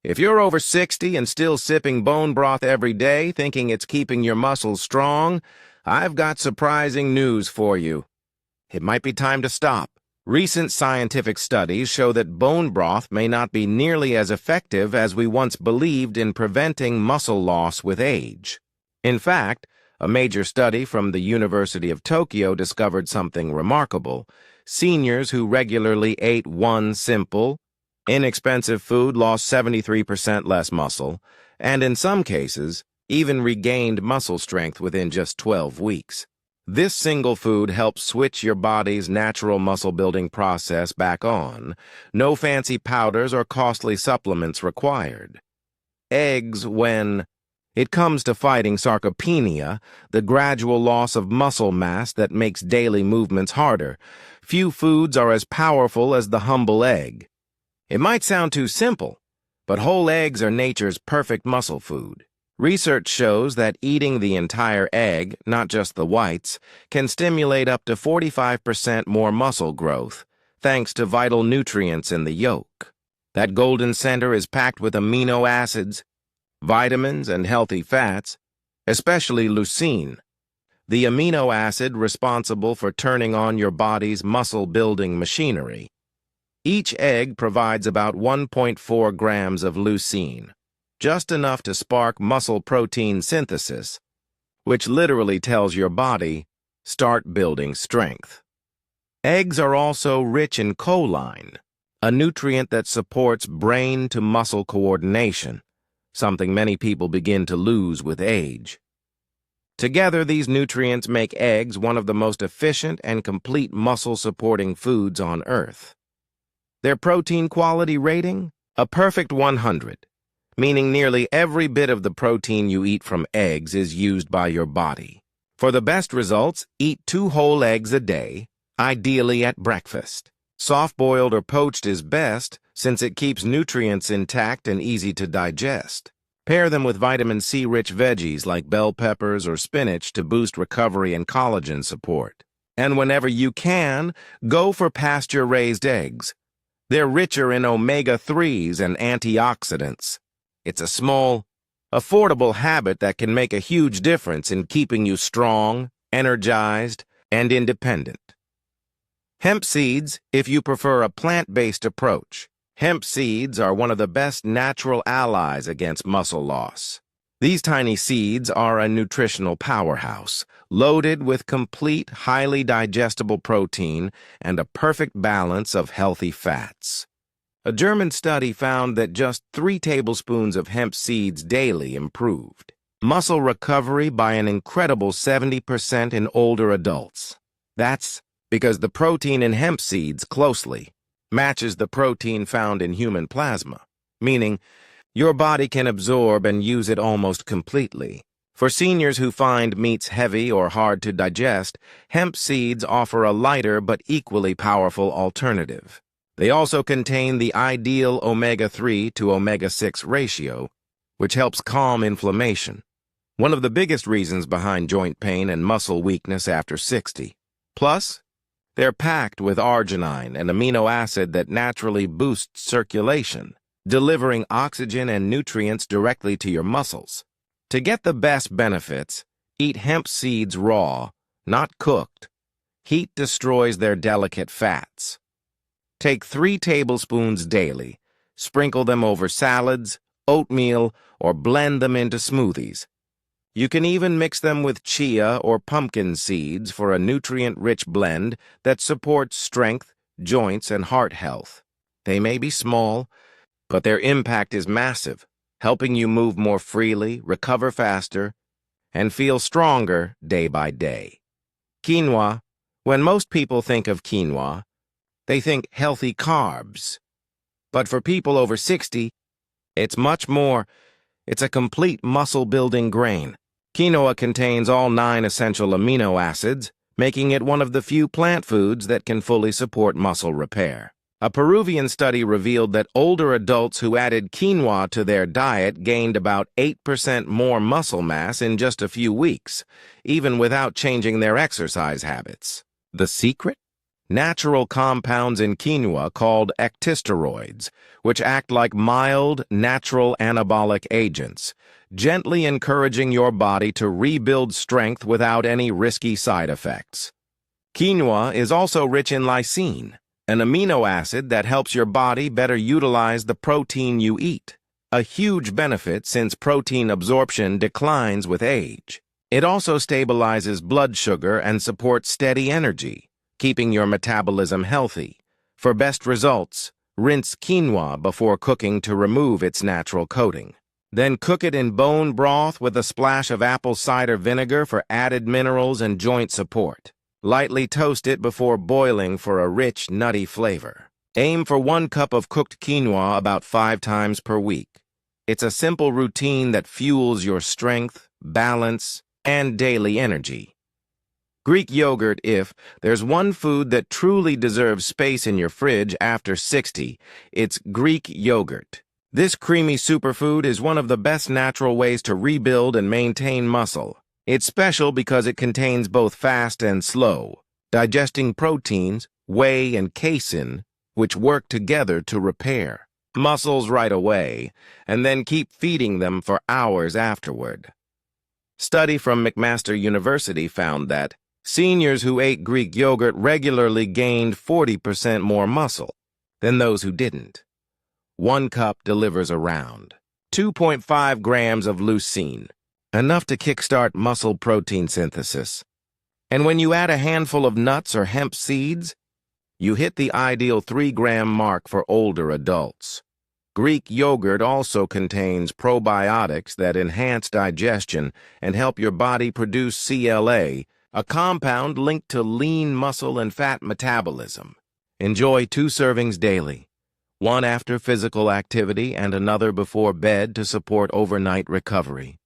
If you're over 60 and still sipping bone broth every day, thinking it's keeping your muscles strong, I've got surprising news for you. It might be time to stop. Recent scientific studies show that bone broth may not be nearly as effective as we once believed in preventing muscle loss with age. In fact, a major study from the University of Tokyo discovered something remarkable. Seniors who regularly ate one simple, inexpensive food lost 73% less muscle, and in some cases, even regained muscle strength within just 12 weeks. This single food helps switch your body's natural muscle-building process back on. No fancy powders or costly supplements required. Eggs when it comes to fighting sarcopenia, the gradual loss of muscle mass that makes daily movements harder. Few foods are as powerful as the humble egg. It might sound too simple, but whole eggs are nature's perfect muscle food. Research shows that eating the entire egg, not just the whites, can stimulate up to 45% more muscle growth, thanks to vital nutrients in the yolk. That golden center is packed with amino acids, vitamins, and healthy fats, especially leucine, the amino acid responsible for turning on your body's muscle-building machinery. Each egg provides about 1.4 grams of leucine, just enough to spark muscle protein synthesis, which literally tells your body, start building strength. Eggs are also rich in choline, a nutrient that supports brain-to-muscle coordination, something many people begin to lose with age. Together, these nutrients make eggs one of the most efficient and complete muscle-supporting foods on Earth. Their protein quality rating? A perfect 100. Meaning nearly every bit of the protein you eat from eggs is used by your body. For the best results, eat 2 whole eggs a day, ideally at breakfast. Soft-boiled or poached is best since it keeps nutrients intact and easy to digest. Pair them with vitamin C-rich veggies like bell peppers or spinach to boost recovery and collagen support. And whenever you can, go for pasture-raised eggs. They're richer in omega-3s and antioxidants. It's a small, affordable habit that can make a huge difference in keeping you strong, energized, and independent. Hemp seeds, if you prefer a plant-based approach. Hemp seeds are one of the best natural allies against muscle loss. These tiny seeds are a nutritional powerhouse, loaded with complete, highly digestible protein and a perfect balance of healthy fats. A German study found that just 3 tablespoons of hemp seeds daily improved muscle recovery by an incredible 70% in older adults. That's because the protein in hemp seeds closely matches the protein found in human plasma, meaning your body can absorb and use it almost completely. For seniors who find meats heavy or hard to digest, hemp seeds offer a lighter but equally powerful alternative. They also contain the ideal omega-3 to omega-6 ratio, which helps calm inflammation, one of the biggest reasons behind joint pain and muscle weakness after 60. Plus, they're packed with arginine, an amino acid that naturally boosts circulation, delivering oxygen and nutrients directly to your muscles. To get the best benefits, eat hemp seeds raw, not cooked. Heat destroys their delicate fats. Take 3 tablespoons daily, sprinkle them over salads, oatmeal, or blend them into smoothies. You can even mix them with chia or pumpkin seeds for a nutrient-rich blend that supports strength, joints, and heart health. They may be small, but their impact is massive, helping you move more freely, recover faster, and feel stronger day by day. Quinoa. When most people think of quinoa, they think healthy carbs. But for people over 60, it's much more. It's a complete muscle-building grain. Quinoa contains all 9 essential amino acids, making it one of the few plant foods that can fully support muscle repair. A Peruvian study revealed that older adults who added quinoa to their diet gained about 8% more muscle mass in just a few weeks, even without changing their exercise habits. The secret? natural compounds in quinoa called ectosteroids, which act like mild, natural anabolic agents, gently encouraging your body to rebuild strength without any risky side effects. Quinoa is also rich in lysine, an amino acid that helps your body better utilize the protein you eat, a huge benefit since protein absorption declines with age. It also stabilizes blood sugar and supports steady energy, keeping your metabolism healthy. For best results, rinse quinoa before cooking to remove its natural coating. Then cook it in bone broth with a splash of apple cider vinegar for added minerals and joint support. Lightly toast it before boiling for a rich, nutty flavor. Aim for 1 cup of cooked quinoa about 5 times per week. It's a simple routine that fuels your strength, balance, and daily energy. Greek yogurt. If there's one food that truly deserves space in your fridge after 60, it's Greek yogurt. This creamy superfood is one of the best natural ways to rebuild and maintain muscle. It's special because it contains both fast and slow, digesting proteins, whey and casein, which work together to repair muscles right away, and then keep feeding them for hours afterward. Study from McMaster University found that seniors who ate Greek yogurt regularly gained 40% more muscle than those who didn't. 1 cup delivers around 2.5 grams of leucine, enough to kickstart muscle protein synthesis. And when you add a handful of nuts or hemp seeds, you hit the ideal 3-gram mark for older adults. Greek yogurt also contains probiotics that enhance digestion and help your body produce CLA, a compound linked to lean muscle and fat metabolism. Enjoy 2 servings daily, 1 after physical activity and another before bed to support overnight recovery.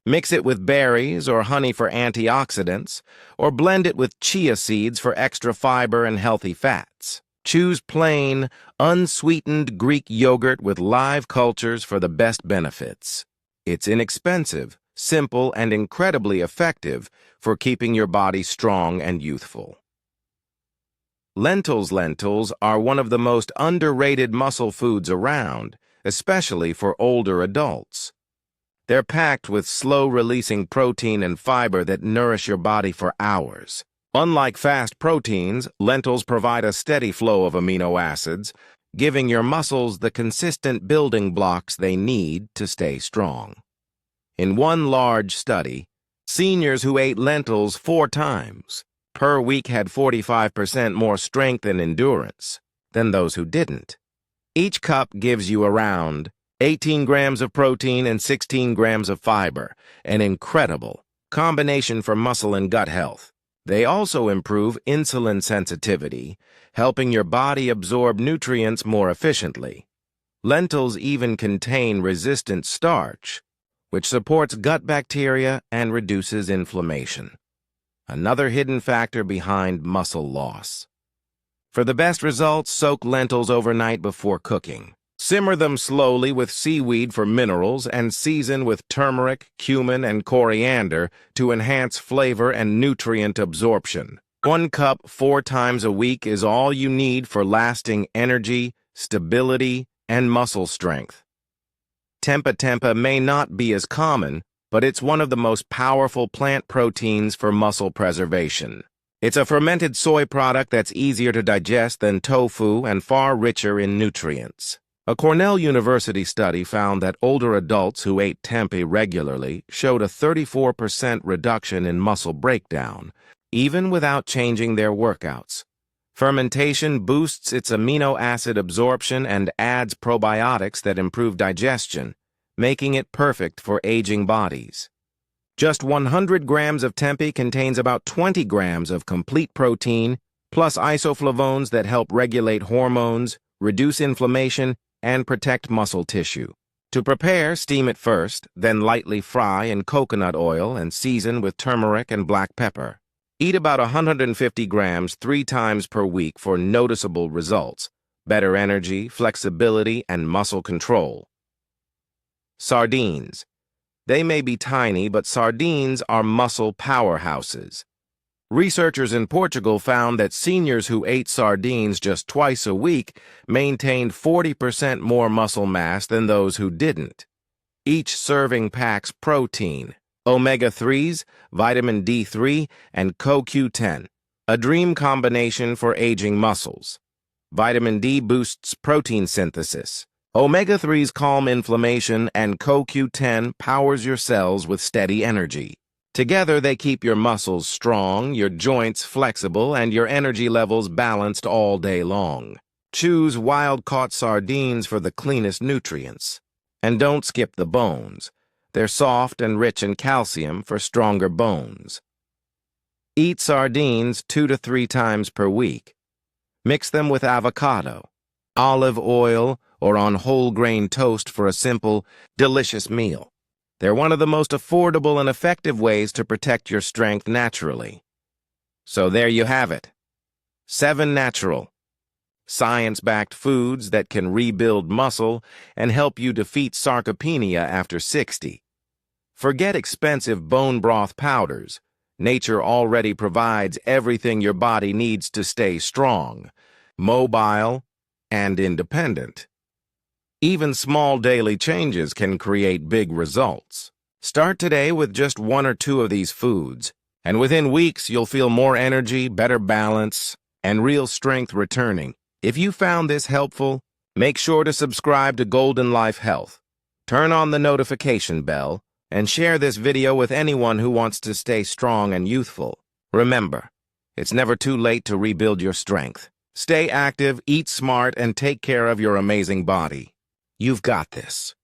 Mix it with berries or honey for antioxidants, or blend it with chia seeds for extra fiber and healthy fats. Choose plain, unsweetened Greek yogurt with live cultures for the best benefits. It's inexpensive, simple, and incredibly effective for keeping your body strong and youthful. Lentils. Lentils are one of the most underrated muscle foods around, especially for older adults. They're packed with slow-releasing protein and fiber that nourish your body for hours. Unlike fast proteins, lentils provide a steady flow of amino acids, giving your muscles the consistent building blocks they need to stay strong. In one large study, seniors who ate lentils 4 times per week had 45% more strength and endurance than those who didn't. Each cup gives you around 18 grams of protein and 16 grams of fiber, an incredible combination for muscle and gut health. They also improve insulin sensitivity, helping your body absorb nutrients more efficiently. Lentils even contain resistant starch, which supports gut bacteria and reduces inflammation. Another hidden factor behind muscle loss. For the best results, soak lentils overnight before cooking. Simmer them slowly with seaweed for minerals and season with turmeric, cumin, and coriander to enhance flavor and nutrient absorption. 1 cup 4 times a week is all you need for lasting energy, stability, and muscle strength. Tempeh may not be as common, but it's one of the most powerful plant proteins for muscle preservation. It's a fermented soy product that's easier to digest than tofu and far richer in nutrients. A Cornell University study found that older adults who ate tempeh regularly showed a 34% reduction in muscle breakdown, even without changing their workouts. Fermentation boosts its amino acid absorption and adds probiotics that improve digestion, making it perfect for aging bodies. Just 100 grams of tempeh contains about 20 grams of complete protein, plus isoflavones that help regulate hormones, reduce inflammation, and protect muscle tissue. To prepare, steam it first, then lightly fry in coconut oil and season with turmeric and black pepper. Eat about 150 grams 3 times per week for noticeable results, better energy, flexibility, and muscle control. Sardines. They may be tiny, but sardines are muscle powerhouses. Researchers in Portugal found that seniors who ate sardines just twice a week maintained 40% more muscle mass than those who didn't. Each serving packs protein, omega-3s, vitamin D3, and CoQ10, a dream combination for aging muscles. Vitamin D boosts protein synthesis. Omega-3s calm inflammation, and CoQ10 powers your cells with steady energy. Together, they keep your muscles strong, your joints flexible, and your energy levels balanced all day long. Choose wild-caught sardines for the cleanest nutrients. And don't skip the bones. They're soft and rich in calcium for stronger bones. Eat sardines 2 to 3 times per week. Mix them with avocado, olive oil, or on whole grain toast for a simple, delicious meal. They're one of the most affordable and effective ways to protect your strength naturally. So there you have it. 7 natural, science-backed foods that can rebuild muscle and help you defeat sarcopenia after 60. Forget expensive bone broth powders. Nature already provides everything your body needs to stay strong, mobile, and independent. Even small daily changes can create big results. Start today with just 1 or 2 of these foods, and within weeks you'll feel more energy, better balance, and real strength returning. If you found this helpful, make sure to subscribe to Golden Life Health. Turn on the notification bell, and share this video with anyone who wants to stay strong and youthful. Remember, it's never too late to rebuild your strength. Stay active, eat smart, and take care of your amazing body. You've got this.